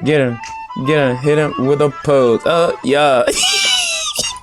Get him. Get him. Hit him with a pose. Yeah.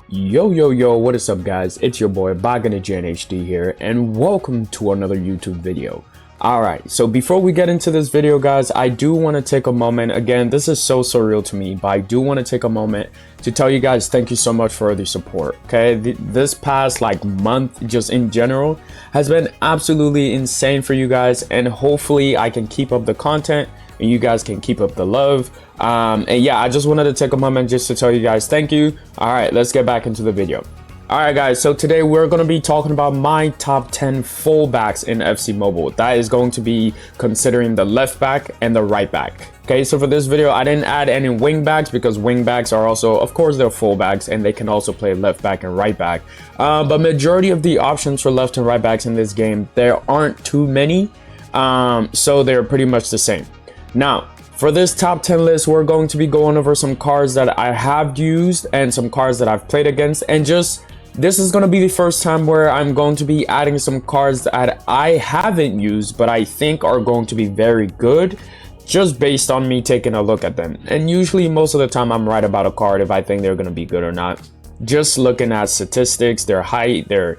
Yo, what is up, guys? It's your boy, HD here, and welcome to another YouTube video. Alright, so before we get into this video, guys, I do want to take a moment. Again, this is so surreal to me, but I do want to take a moment to tell you guys thank you so much for the support. Okay, this past month, just in general, has been absolutely insane for you guys, and hopefully I can keep up the content and you guys can keep up the love. And yeah, I just wanted to take a moment just to tell you guys thank you. All right, let's get back into the video. All right, guys, so today we're going to be talking about my top 10 fullbacks in FC Mobile. That is going to be considering the left back and the right back. Okay, so for this video, I didn't add any wing backs because wing backs are also, of course, they're fullbacks and they can also play left back and right back. But majority of the options for left and right backs in this game, there aren't too many. So they're pretty much the same. Now, for this top 10 list, we're going to be going over some cards that I have used and some cards that I've played against, and just this is going to be the first time where I'm going to be adding some cards that I haven't used but I think are going to be very good, just based on me taking a look at them. And usually most of the time I'm right about a card if I think they're going to be good or not, just looking at statistics, their height, their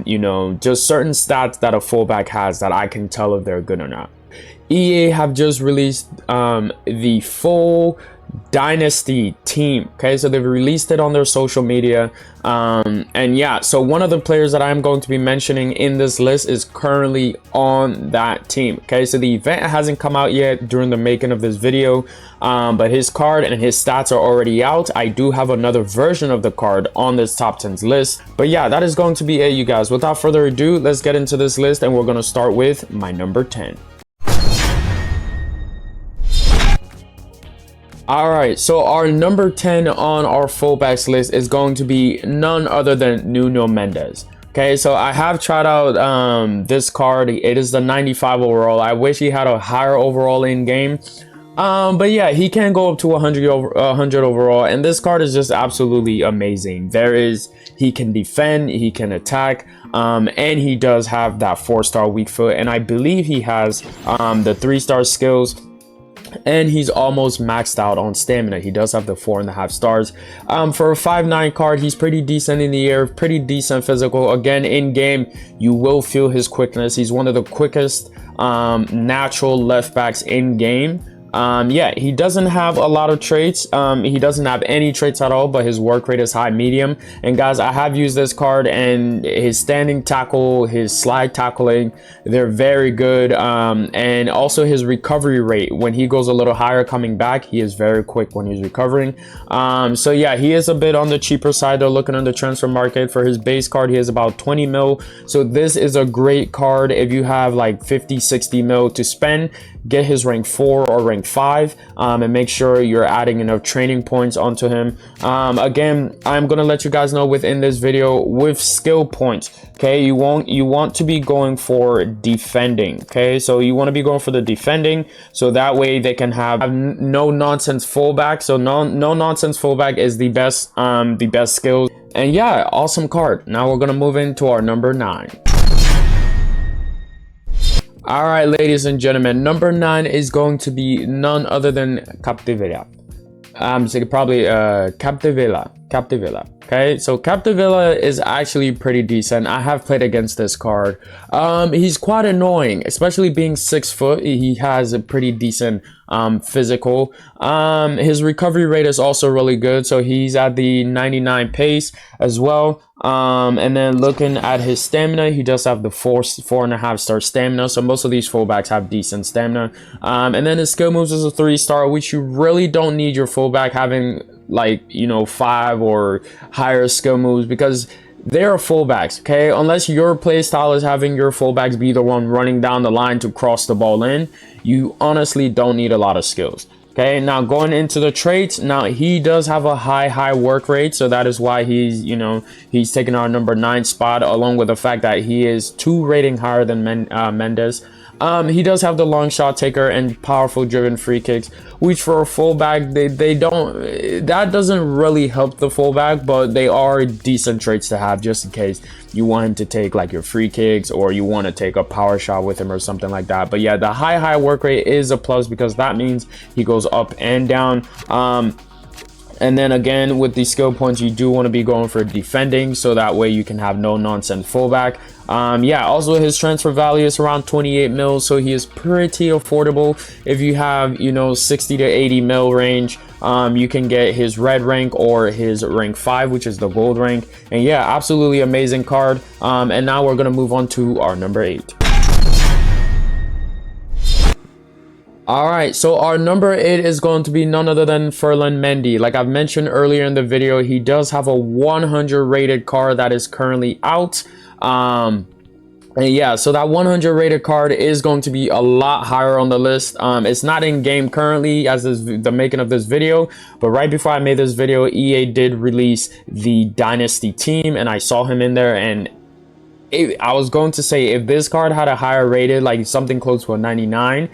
you know, just certain stats that a fullback has that I can tell if they're good or not. EA have just released the full Dynasty team. Okay, so they've released it on their social media, and yeah, so one of the players that I'm going to be mentioning in this list is currently on that team. Okay, so the event hasn't come out yet during the making of this video, but his card and his stats are already out. I do have another version of the card on this top 10s list, but yeah, that is going to be it, you guys. Without further ado, let's get into this list, and we're going to start with my number 10. Alright, so our number 10 on our fullbacks list is going to be none other than Nuno Mendes. Okay, so I have tried out this card. It is the 95 overall. I wish he had a higher overall in game. But yeah, he can go up to 100 overall, and this card is just absolutely amazing. He can defend, he can attack, and he does have that 4-star weak foot, and I believe he has the 3-star skills. And he's almost maxed out on stamina. He does have the 4.5 stars. For a 5'9" card, he's pretty decent in the air, pretty decent physical. Again, in game, you will feel his quickness. He's one of the quickest natural left backs in game. Yeah, he doesn't have a lot of traits. He doesn't have any traits at all, but his work rate is high medium. And guys, I have used this card, and his standing tackle, his slide tackling, they're very good. And also his recovery rate, when he goes a little higher coming back, he is very quick when he's recovering. So yeah, he is a bit on the cheaper side. They're looking on the transfer market. For his base card, he is about 20 mil. So this is a great card if you have like 50-60 mil to spend. Get his rank 4 or rank 5, and make sure you're adding enough training points onto him. Again, I'm gonna let you guys know within this video with skill points. Okay, you want to be going for defending. Okay, so you want to be going for the defending, so that way they can have no nonsense fullback. So no nonsense fullback is the best skills. And yeah, awesome card. Now we're gonna move into our number 9. All right, ladies and gentlemen, number 9 is going to be none other than Capilla. So probably Capilla. Okay, so Capilla is actually pretty decent. I have played against this card. He's quite annoying, especially being 6 foot. He has a pretty decent physical. His recovery rate is also really good, so he's at the 99 pace as well. And then looking at his stamina, he does have the 4.5 star stamina, so most of these fullbacks have decent stamina. And then his skill moves is a 3-star, which you really don't need your fullback having, like, you know, 5 or higher skill moves, because they are fullbacks. Okay, unless your play style is having your fullbacks be the one running down the line to cross the ball in, you honestly don't need a lot of skills. Okay, now going into the traits, now he does have a high work rate, so that is why he's taking our number 9 spot, along with the fact that he is 2 rating higher than Mendes. He does have the long shot taker and powerful driven free kicks, which for a fullback, they don't, that doesn't really help the fullback, but they are decent traits to have just in case you want him to take like your free kicks, or you want to take a power shot with him or something like that. But yeah, the high work rate is a plus because that means he goes up and down. And then again, with the skill points, you do want to be going for defending, so that way you can have no nonsense fullback. Yeah, also his transfer value is around 28 mil, so he is pretty affordable. If you have, you know, 60 to 80 mil range, you can get his red rank or his rank 5, which is the gold rank. And yeah, absolutely amazing card. And now we're gonna move on to our number 8. All right, so our number 8 is going to be none other than Mendy. Like I've mentioned earlier in the video, he does have a 100 rated card that is currently out. And yeah, so that 100 rated card is going to be a lot higher on the list. It's not in game currently as the making of this video, but right before I made this video, EA did release the Dynasty team, and I saw him in there. And I was going to say, if this card had a higher rated, like something close to a 99,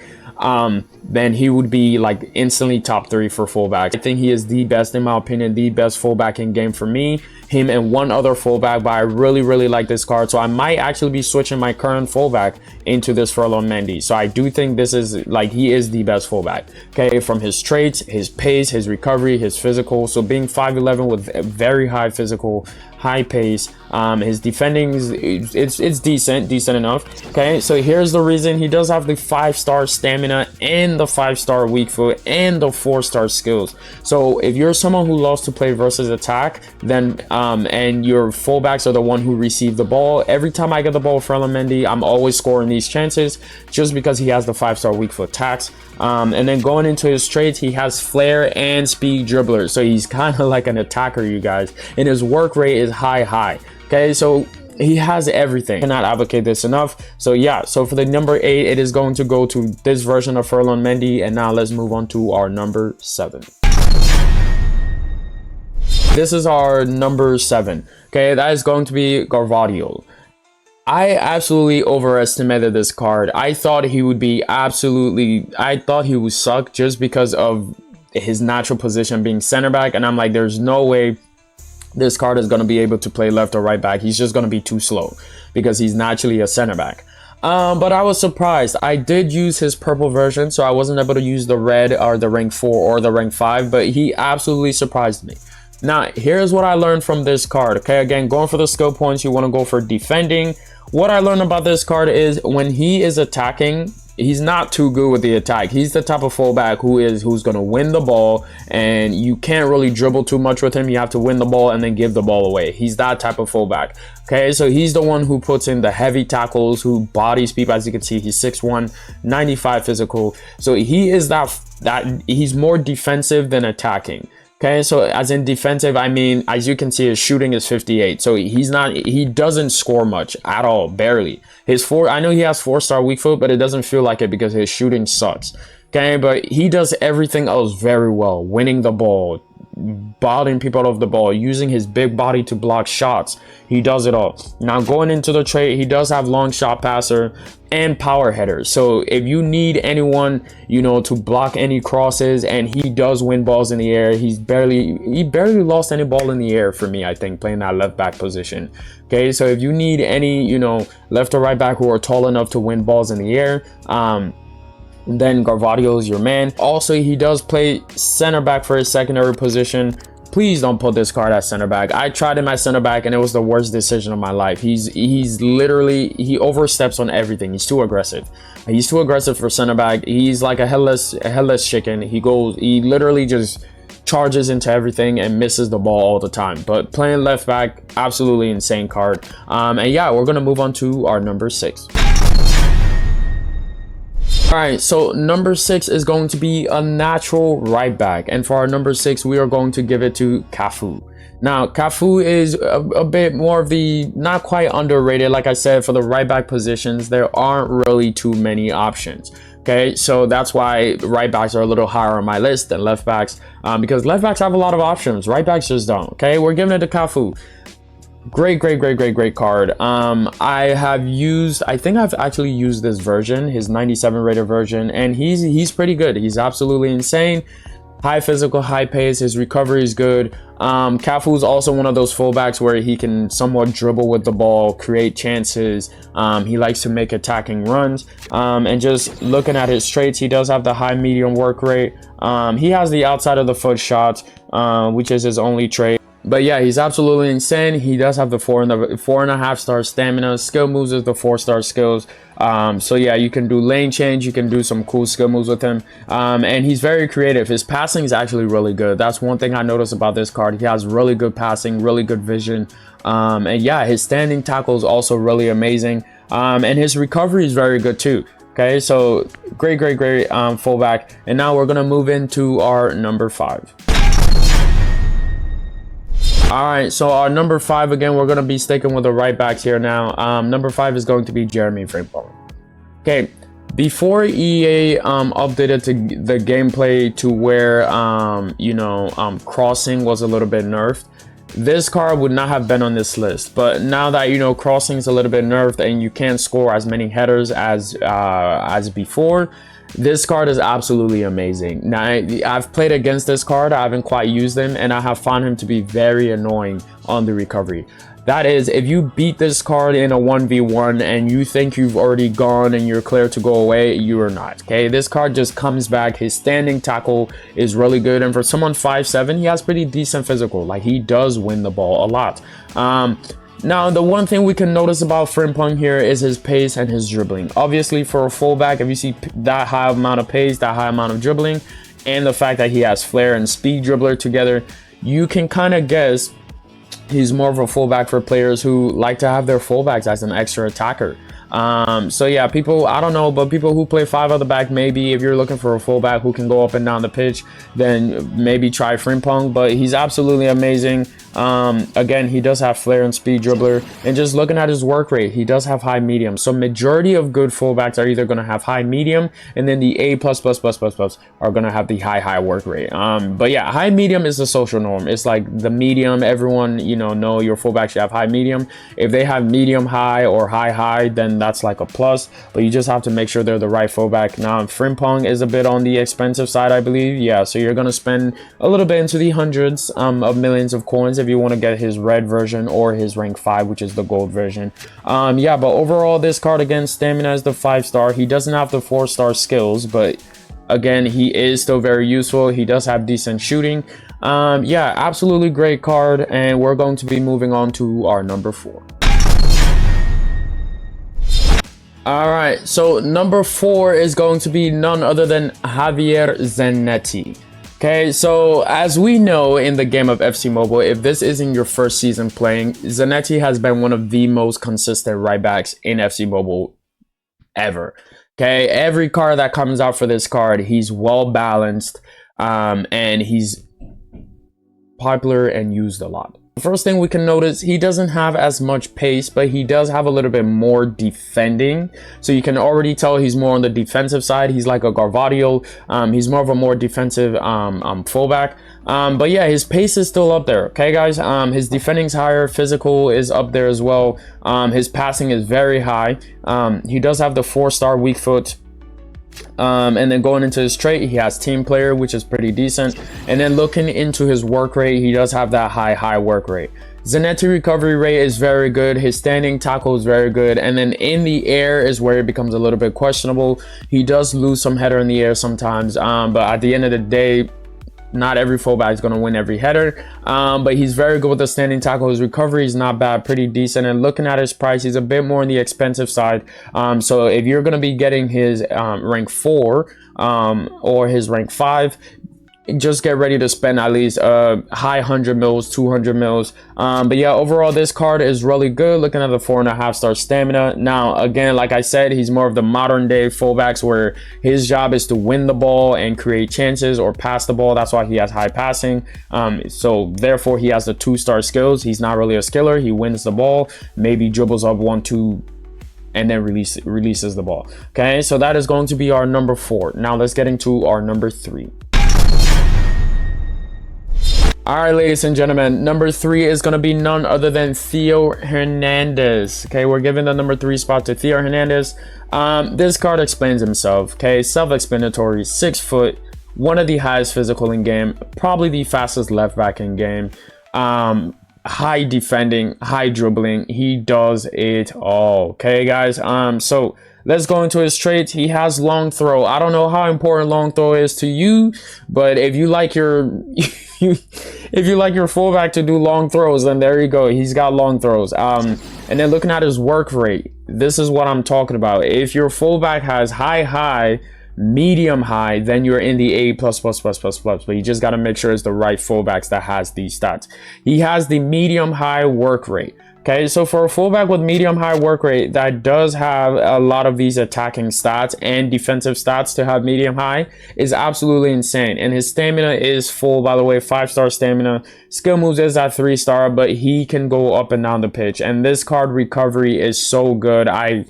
then he would be like instantly top 3 for fullback. I think he is the best, in my opinion, the best fullback in game for me. Him and one other fullback, but I really like this card, so I might actually be switching my current fullback into this Mendy. So I do think this is like, he is the best fullback, okay, from his traits, his pace, his recovery, his physical. So being 5'11" with a very high physical, high pace, his defending is it's decent enough. Okay, so here's the reason: he does have the 5-star stamina and the 5-star weak foot and the 4-star skills. So if you're someone who loves to play versus attack, then and your fullbacks are the one who receive the ball, every time I get the ball from Mendy, I'm always scoring these chances just because he has the 5-star weak foot tax. And then going into his traits, he has flair and speed dribbler, so he's kind of like an attacker, you guys, and his work rate is high. Okay, so he has everything. Cannot advocate this enough. So yeah, so for the number 8, it is going to go to this version of Mendy. And now let's move on to our number 7. This is our number 7. Okay, that is going to be Grimaldo. I absolutely overestimated this card. I thought he would be I thought he would suck just because of his natural position being center back, and I'm like, there's no way this card is going to be able to play left or right back. He's just going to be too slow because he's naturally a center back. But I was surprised. I did use his purple version, so I wasn't able to use the red or the rank 4 or the rank 5, but he absolutely surprised me. Now, here's what I learned from this card. Okay, again, going for the skill points, you want to go for defending. What I learned about this card is when he is attacking, he's not too good with the attack. He's the type of fullback who's going to win the ball, and you can't really dribble too much with him. You have to win the ball and then give the ball away. He's that type of fullback. Okay, so he's the one who puts in the heavy tackles, who bodies people. As you can see, he's 6'1", 95 physical. So he is that he's more defensive than attacking. Okay, so as in defensive, I mean, as you can see, his shooting is 58. So he doesn't score much at all, barely. I know he has 4-star weak foot, but it doesn't feel like it because his shooting sucks. Okay, but he does everything else very well. Winning the ball, bothering people off the ball, using his big body to block shots. He does it all. Now going into the trait, he does have long shot passer and power header. So if you need anyone, you know, to block any crosses, and he does win balls in the air. He barely lost any ball in the air for me, I think, playing that left back position. Okay, so if you need any, you know, left or right back who are tall enough to win balls in the air, then Grimaldo is your man. Also, he does play center back for his secondary position. Please don't put this card at center back. I tried him at center back and it was the worst decision of my life. He's literally, he oversteps on everything. He's too aggressive. He's too aggressive for center back. He's like a headless chicken. He literally just charges into everything and misses the ball all the time. But playing left back, absolutely insane card. And yeah, we're gonna move on to our number 6. All right, so number 6 is going to be a natural right back, and for our number 6, we are going to give it to Kafu. Now, Kafu is a bit more of the not quite underrated. Like I said, for the right back positions, there aren't really too many options. Okay, so that's why right backs are a little higher on my list than left backs, because left backs have a lot of options. Right backs just don't. Okay, we're giving it to Kafu. Great card. I think I've actually used this version, his 97 rated version, and he's pretty good. He's absolutely insane. High physical, high pace. His recovery is good. Kafu is also one of those fullbacks where he can somewhat dribble with the ball, create chances. He likes to make attacking runs. And just looking at his traits, he does have the high medium work rate. He has the outside of the foot shot, which is his only trait. But yeah, he's absolutely insane. He does have the 4.5 star stamina. Skill moves is the 4-star skills. So yeah, you can do lane change. You can do some cool skill moves with him. And he's very creative. His passing is actually really good. That's one thing I noticed about this card. He has really good passing, really good vision. And yeah, his standing tackle is also really amazing. And his recovery is very good too. Okay, so great fullback. And now we're gonna move into our number 5. All right, so our number 5, again, we're going to be sticking with the right backs here now. Number 5 is going to be Jeremy Frimpong. Okay, before EA updated the gameplay to where, crossing was a little bit nerfed, this card would not have been on this list. But now that, crossing is a little bit nerfed and you can't score as many headers as before, this card is absolutely amazing. Now, I've played against this card. I haven't quite used him, and I have found him to be very annoying on the recovery. That is, if you beat this card in a 1v1 and you think you've already gone and you're clear to go away, you are not. Okay, this card just comes back. His standing tackle is really good, and for someone 5'7", he has pretty decent physical. Like, he does win the ball a lot. Now, the one thing we can notice about Frimpong here is his pace and his dribbling. Obviously, for a fullback, if you see that high amount of pace, that high amount of dribbling, and the fact that he has flair and speed dribbler together, you can kind of guess he's more of a fullback for players who like to have their fullbacks as an extra attacker. So yeah, people, I don't know, but people who play 5 at the back, maybe if you're looking for a fullback who can go up and down the pitch, then maybe try Frimpong. But he's absolutely amazing. Again, he does have flair and speed dribbler, and just looking at his work rate, he does have high medium. So majority of good fullbacks are either going to have high medium, and then the A+++ are going to have the high work rate. But yeah, high medium is the social norm. It's like the medium. Everyone, know your fullback should have high medium. If they have medium high or high, then that's like a plus, but you just have to make sure they're the right fullback. Now, Frimpong is a bit on the expensive side, I believe. Yeah, so you're going to spend a little bit into the hundreds of millions of coins if you want to get his red version or his rank 5, which is the gold version. Yeah, but overall, this card, again, stamina is the 5-star. He doesn't have the 4-star skills, but again, he is still very useful. He does have decent shooting. Yeah, absolutely great card, and we're going to be moving on to our number 4. All right, so number 4 is going to be none other than Javier Zanetti. Okay, so as we know in the game of FC Mobile, if this isn't your first season playing, Zanetti has been one of the most consistent right backs in FC Mobile ever. Okay, every card that comes out for this card, he's well balanced, and he's popular and used a lot. The first thing we can notice, he doesn't have as much pace, but he does have a little bit more defending. So you can already tell he's more on the defensive side. He's like a Garvadio. He's more of a more defensive fullback. But yeah, his pace is still up there. Okay, guys. His defending's higher. Physical is up there as well. His passing is very high. He does have the 4-star weak foot. And then going into his trait, he has team player, which is pretty decent. And then looking into his work rate, he does have that high work rate. Zanetti recovery rate is very good. His standing tackle is very good. And then in the air is where it becomes a little bit questionable. He does lose some header in the air sometimes, but at the end of the day, not every fullback is going to win every header, but he's very good with the standing tackle. His recovery is not bad, pretty decent. And looking at his price, he's a bit more on the expensive side. So if you're going to be getting his rank 4 or his rank 5, just get ready to spend at least high 100 mils, 200 mils. But yeah, overall, this card is really good. Looking at the 4.5-star stamina. Now, again, like I said, he's more of the modern day fullbacks where his job is to win the ball and create chances or pass the ball. That's why he has high passing. So therefore, he has the 2-star skills. He's not really a skiller. He wins the ball, maybe dribbles up 1-2, and then releases the ball. Okay, so that is going to be our number 4. Now let's get into our number 3. All right, ladies and gentlemen, number 3 is going to be none other than Theo Hernandez. Okay, we're giving the number 3 spot to Theo Hernandez. This card explains himself. Okay, self-explanatory, 6 foot, one of the highest physical in game, probably the fastest left back in game. High defending, high dribbling. He does it all. Okay, guys. So let's go into his traits. He has long throw. I don't know how important long throw is to you, but if you like your if you like your fullback to do long throws, then there you go. He's got long throws. And then looking at his work rate, this is what I'm talking about. If your fullback has high, medium high, then you're in the A+++++, but you just got to make sure it's the right fullbacks that has these stats. He has the medium high work rate. Okay, so for a fullback with medium high work rate that does have a lot of these attacking stats and defensive stats to have medium high is absolutely insane. And his stamina is full, by the way, 5-star stamina. Skill moves is at 3-star, but he can go up and down the pitch. And this card recovery is so good. I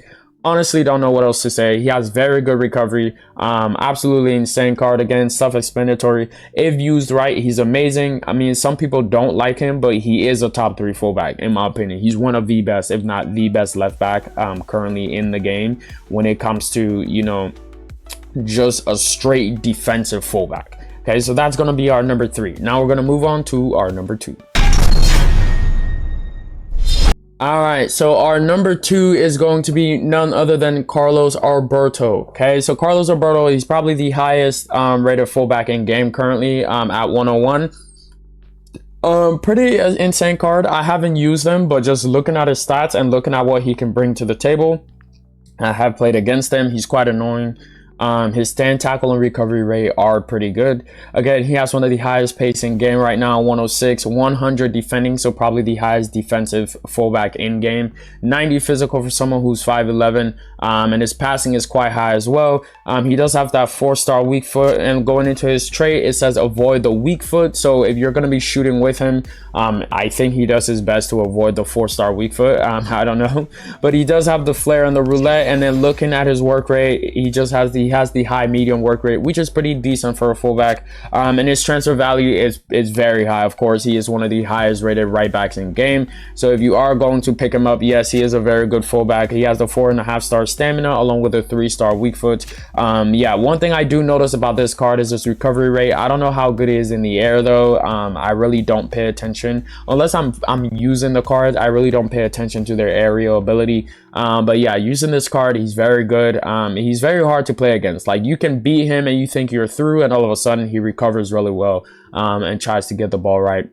honestly don't know what else to say. He has very good recovery. Absolutely insane card. Again, self-explanatory. If used right, he's amazing. I mean, some people don't like him, but he is a top 3 fullback in my opinion. He's one of the best, if not the best left back currently in the game when it comes to, you know, just a straight defensive fullback. Okay, so that's going to be our number 3. Now we're going to move on to our number 2. All right, so our number 2 is going to be none other than Carlos Alberto. Okay, so Carlos Alberto, he's probably the highest rated fullback in game currently at 101. Pretty insane card. I haven't used him, but just looking at his stats and looking at what he can bring to the table, I have played against him. He's quite annoying. His stand, tackle, and recovery rate are pretty good. Again, he has one of the highest pace in game right now, 106, 100 defending, so probably the highest defensive fullback in game. 90 physical for someone who's 5'11", and his passing is quite high as well. He does have that 4-star weak foot, and going into his trait, it says avoid the weak foot. So if you're going to be shooting with him, I think he does his best to avoid the 4-star weak foot. I don't know, but he does have the flare and the roulette. And then looking at his work rate, he has the high medium work rate, which is pretty decent for a fullback. And his transfer value is very high. Of course, he is one of the highest rated right backs in game. So if you are going to pick him up, yes, he is a very good fullback. He has the 4.5-star stamina along with a 3-star weak foot. Yeah, one thing I do notice about this card is his recovery rate. I don't know how good he is in the air though. I really don't pay attention unless I'm using the card. I really don't pay attention to their aerial ability. But yeah, using this card, he's very good. He's very hard to play against. Like, you can beat him and you think you're through, and all of a sudden he recovers really well and tries to get the ball right,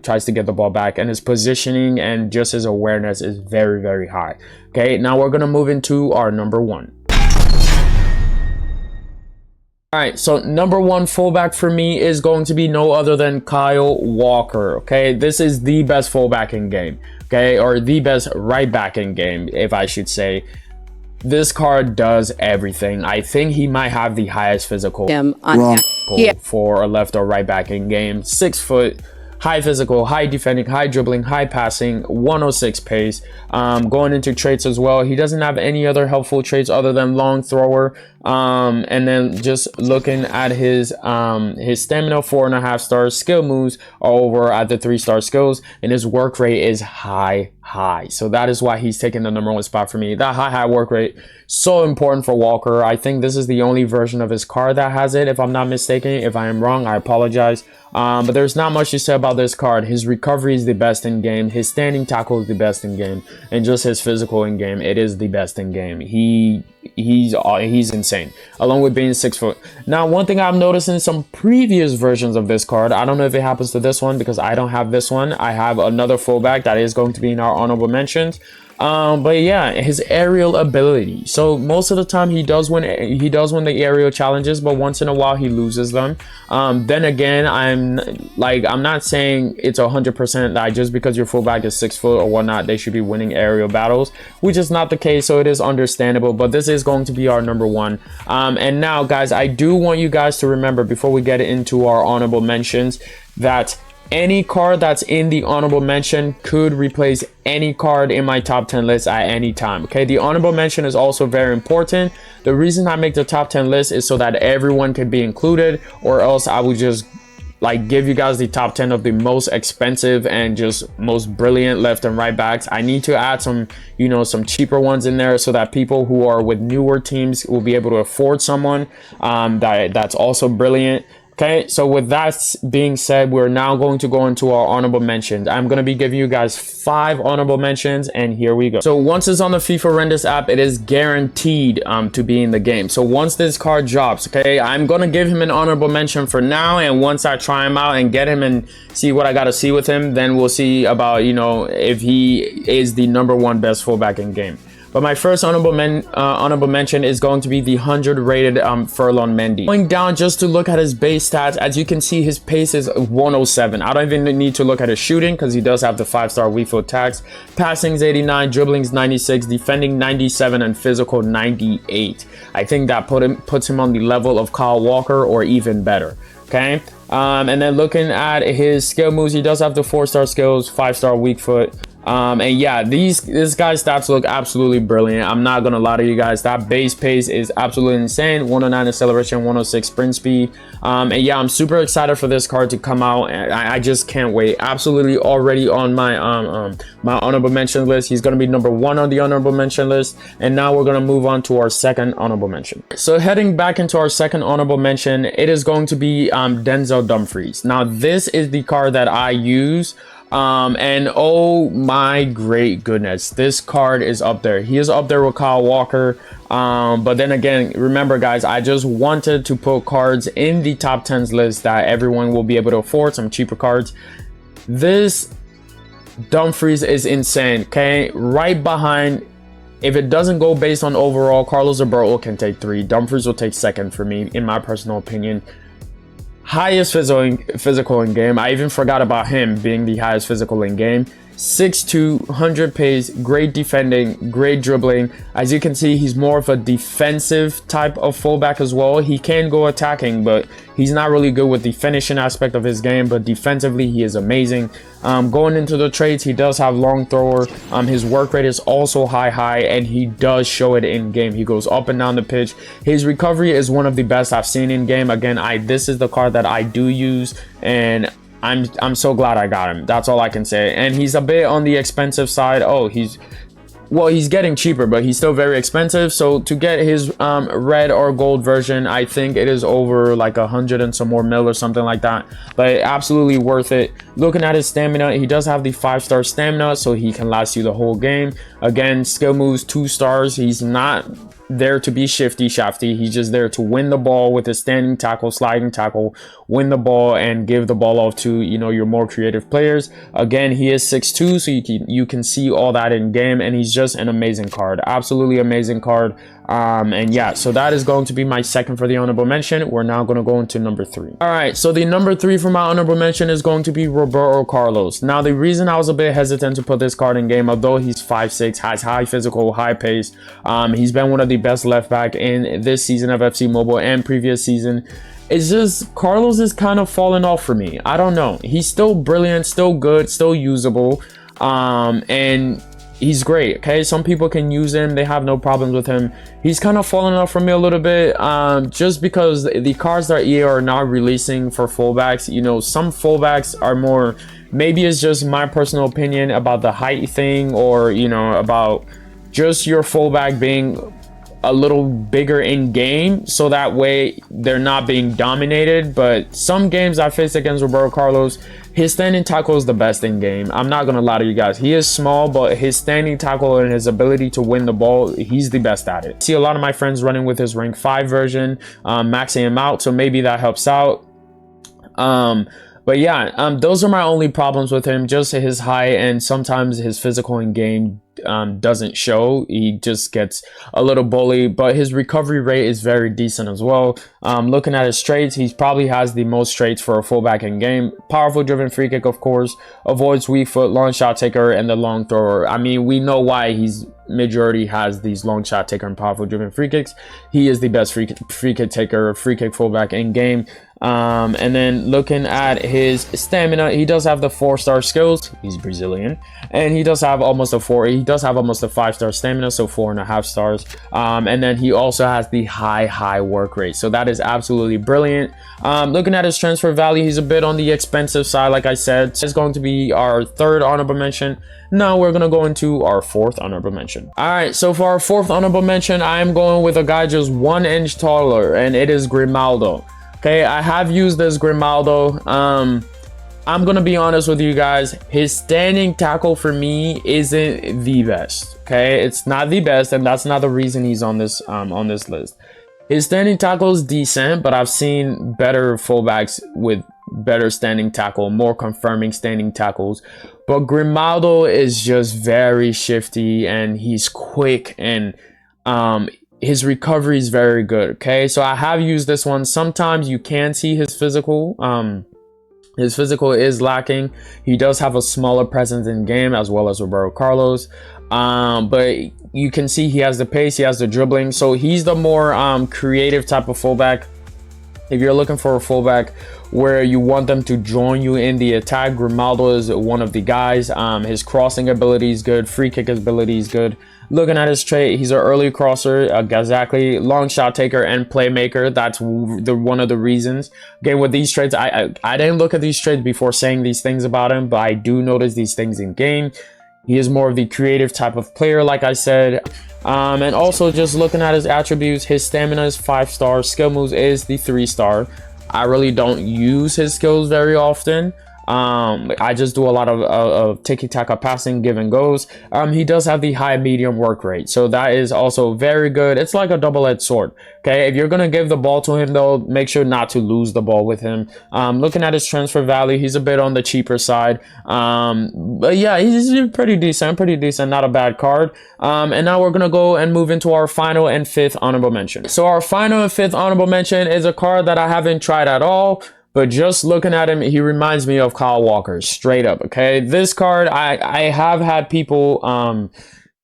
tries to get the ball back, and his positioning and just his awareness is very, very high. Okay, now we're gonna move into our number 1. All right, so number 1 fullback for me is going to be no other than Kyle Walker. Okay, this is the best fullback in game. Okay, or the best right back in game, if I should say. This card does everything. I think he might have the highest physical for a left or right back in game. 6 foot, high physical, high defending, high dribbling, high passing, 106 pace. Going into traits as well, he doesn't have any other helpful traits other than long thrower. And then just looking at his stamina, 4.5 stars. Skill moves are over at the 3-star skills, and his work rate is high. So that is why he's taking the number 1 spot for me. That high work rate, so important for Walker. I think this is the only version of his card that has it, if I'm not mistaken. If I am wrong, I apologize. But there's not much to say about this card. His recovery is the best in game. His standing tackle is the best in game, and just his physical in game, it is the best in game. He's insane, along with being 6 foot. Now, one thing I've noticed in some previous versions of this card, I don't know if it happens to this one because I don't have this one. I have another fullback that is going to be in our honorable mentions. But yeah, his aerial ability. So most of the time he does win the aerial challenges, but once in a while he loses them. Then again, I'm not saying it's 100% that just because your fullback is 6 foot or whatnot, they should be winning aerial battles, which is not the case. So it is understandable, but this is going to be our number 1. And now, guys, I do want you guys to remember before we get into our honorable mentions that any card that's in the honorable mention could replace any card in my top 10 list at any time. Okay, the honorable mention is also very important. The reason I make the top 10 list is so that everyone can be included, or else I would just like give you guys the top 10 of the most expensive and just most brilliant left and right backs. I need to add some, you know, some cheaper ones in there so that people who are with newer teams will be able to afford someone that's also brilliant. Okay, so with that being said, we're now going to go into our honorable mentions. I'm going to be giving you guys 5 honorable mentions, and here we go. So once it's on the FIFA Hernandez app, it is guaranteed to be in the game. So once this card drops, okay, I'm going to give him an honorable mention for now, and once I try him out and get him and see what I got to see with him, then we'll see about, you know, if he is the #1 best fullback in game. But my first honorable mention is going to be the 100 rated Furlong Mendy. Going down just to look at his base stats, as you can see, his pace is 107. I don't even need to look at his shooting because he does have the 5-star weak foot tags. Passing's 89, dribbling's 96, defending 97, and physical 98. I think that puts him on the level of Kyle Walker or even better. Okay. And then looking at his skill moves, he does have the 4-star skills, 5-star weak foot. And yeah, this guy's stats look absolutely brilliant. I'm not gonna lie to you guys, that base pace is absolutely insane. 109 acceleration, 106 sprint speed. And yeah, I'm super excited for this card to come out. I just can't wait. Absolutely already on my my honorable mention list. He's gonna be #1 on the honorable mention list. And now we're gonna move on to our second honorable mention. So heading back into our second honorable mention, it is going to be Denzel Dumfries. Now this is the card that I use. And oh my great goodness, this card is up there. He is up there with Kyle Walker. But then again, remember guys, I just wanted to put cards in the top 10s list that everyone will be able to afford, some cheaper cards. This Dumfries is insane. Okay, right behind, if it doesn't go based on overall, Carlos Alberto can take 3. Dumfries will take 2nd for me, in my personal opinion. Highest physical in game. I even forgot about him being the highest physical in game. 6'2", 100 pace, great defending, great dribbling. As you can see, he's more of a defensive type of fullback as well. He can go attacking, but he's not really good with the finishing aspect of his game. But defensively, he is amazing. Going into the traits, he does have long thrower. His work rate is also high, and he does show it in game. He goes up and down the pitch. His recovery is one of the best I've seen in game. Again, this is the card that I do use, and I'm so glad I got him. That's all I can say. And he's a bit on the expensive side. Oh, he's getting cheaper, but he's still very expensive. So to get his red or gold version, I think it is over like 100 and some more mil or something like that. But absolutely worth it. Looking at his stamina, he does have the 5-star stamina, so he can last you the whole game. Again, skill moves 2 stars. He's not there to be shafty. He's just there to win the ball with his standing tackle, sliding tackle, win the ball and give the ball off to, you know, your more creative players. Again, he is 6'2", so you can see all that in game, and he's just an amazing card. Absolutely amazing card. And yeah, so that is going to be my second for the honorable mention. We're now going to go into number 3. All right, so the number 3 for my honorable mention is going to be Roberto Carlos. Now, the reason I was a bit hesitant to put this card in game, although he's 5'6", has high physical, high pace, he's been one of the best left back in this season of FC Mobile and previous season. It's just Carlos is kind of falling off for me. I don't know. He's still brilliant, still good, still usable, and he's great. Okay, some people can use him, they have no problems with him. He's kind of falling off for me a little bit, just because the cards that EA are now releasing for fullbacks, you know, some fullbacks are more, maybe it's just my personal opinion about the height thing, or you know, about just your fullback being a little bigger in game, so that way they're not being dominated. But some games I faced against Roberto Carlos, his standing tackle is the best in game. I'm not gonna lie to you guys, he is small, but his standing tackle and his ability to win the ball, he's the best at it. I see a lot of my friends running with his rank 5 version, maxing him out, so maybe that helps out. But yeah, those are my only problems with him, just his height, and sometimes his physical in game doesn't show. He just gets a little bully, but his recovery rate is very decent as well. Looking at his traits, he probably has the most traits for a fullback in game. Powerful driven free kick, of course, avoids weak foot, long shot taker, and the long thrower. I mean, we know why he's majority has these long shot taker and powerful driven free kicks. He is the best free kick taker, free kick fullback in game. And then looking at his stamina, he does have the 4-star skills. He's Brazilian, and he does have almost a 4. He does have almost a 5-star stamina, so 4.5 stars. And then he also has the high work rate, so that is absolutely brilliant. Looking at his transfer value, he's a bit on the expensive side. Like I said, it's going to be our 3rd honorable mention. Now we're gonna go into our 4th honorable mention. All right, so for our 4th honorable mention, I am going with a guy just 1 inch taller, and it is Grimaldo. Okay, I have used this Grimaldo. I'm gonna be honest with you guys, his standing tackle for me isn't the best. Okay, it's not the best, and that's not the reason he's on this list. His standing tackle is decent, but I've seen better fullbacks with better standing tackle, more confirming standing tackles. But Grimaldo is just very shifty, and he's quick, and his recovery is very good. Okay, so I have used this one. Sometimes you can see his physical. His physical is lacking. He does have a smaller presence in game, as well as Roberto Carlos. But you can see he has the pace, he has the dribbling. So he's the more creative type of fullback. If you're looking for a fullback where you want them to join you in the attack, Grimaldo is one of the guys. His crossing ability is good, free kick ability is good. Looking at his trait, he's an early crosser, exactly, long shot taker and playmaker. That's one of the reasons. Again, with these traits, I didn't look at these traits before saying these things about him, but I do notice these things in game. He is more of the creative type of player, like I said. And also just looking at his attributes, his stamina is 5 stars, skill moves is the 3-star. I really don't use his skills very often. I just do a lot of tiki-taka passing, give and goes. He does have the high medium work rate, so that is also very good. It's like a double-edged sword. Okay, if you're gonna give the ball to him though, make sure not to lose the ball with him. Looking at his transfer value, he's a bit on the cheaper side. But yeah, he's pretty decent, not a bad card. And now we're gonna go and move into our final and 5th honorable mention. So our final and 5th honorable mention is a card that I haven't tried at all. But just looking at him, he reminds me of Kyle Walker, straight up. Okay, this card, I have had people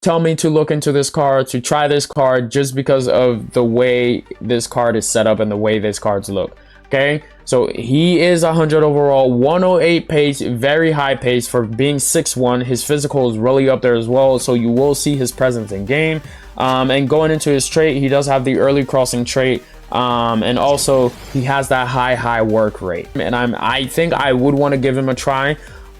tell me to look into this card, to try this card, just because of the way this card is set up and the way these cards look. Okay, so he is 100 overall, 108 pace, very high pace for being 6'1". His physical is really up there as well, so you will see his presence in game. And going into his trait, he does have the early crossing trait. And also he has that high work rate, and I think I would want to give him a try.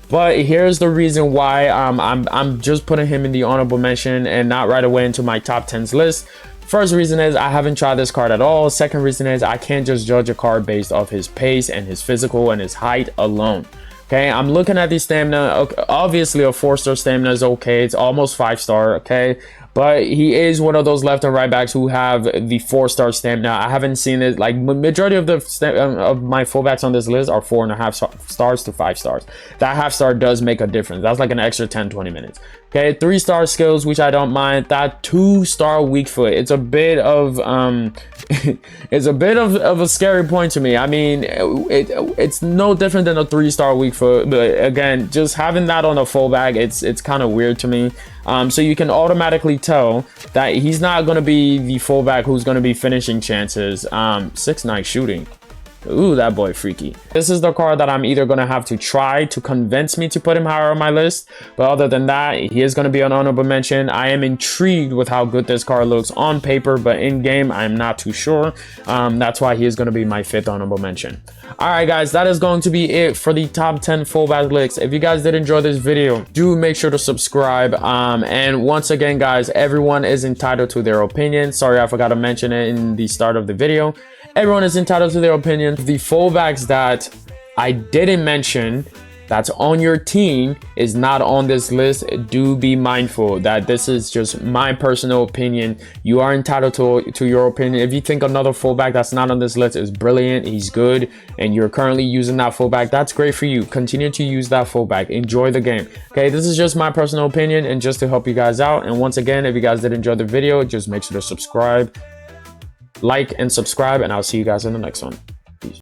But here's the reason why I'm just putting him in the honorable mention and not right away into my top 10s list. First reason is I haven't tried this card at all. Second reason is I can't just judge a card based off his pace and his physical and his height alone. Okay, I'm looking at the stamina. Okay, obviously a 4-star stamina is okay, it's almost 5-star. Okay, but he is one of those left and right backs who have the 4-star stamina. I haven't seen it. Like, majority of my fullbacks on this list are 4.5 stars to 5 stars. That half-star does make a difference. That's like an extra 10-20 minutes. Okay, 3-star skills, which I don't mind. That 2-star weak foot, it's a bit of it's a bit of a scary point to me. I mean, it's no different than a 3-star weak foot, but again, just having that on a fullback, it's kind of weird to me. So you can automatically tell that he's not going to be the fullback who's going to be finishing chances. 6'9" shooting. Ooh, that boy freaky. This is the card that I'm either going to have to try to convince me to put him higher on my list. But other than that, he is going to be an honorable mention. I am intrigued with how good this card looks on paper, but in game, I'm not too sure. That's why he is going to be my 5th honorable mention. All right, guys, that is going to be it for the top 10 fullback lists. If you guys did enjoy this video, do make sure to subscribe. And once again, guys, everyone is entitled to their opinion. Sorry, I forgot to mention it in the start of the video. Everyone is entitled to their opinion. The fullbacks that I didn't mention that's on your team is not on this list. Do be mindful that this is just my personal opinion. You are entitled to your opinion. If you think another fullback that's not on this list is brilliant, he's good, and you're currently using that fullback, that's great for you. Continue to use that fullback. Enjoy the game. Okay, this is just my personal opinion and just to help you guys out. And once again, if you guys did enjoy the video, just make sure to subscribe, like and subscribe, and I'll see you guys in the next one.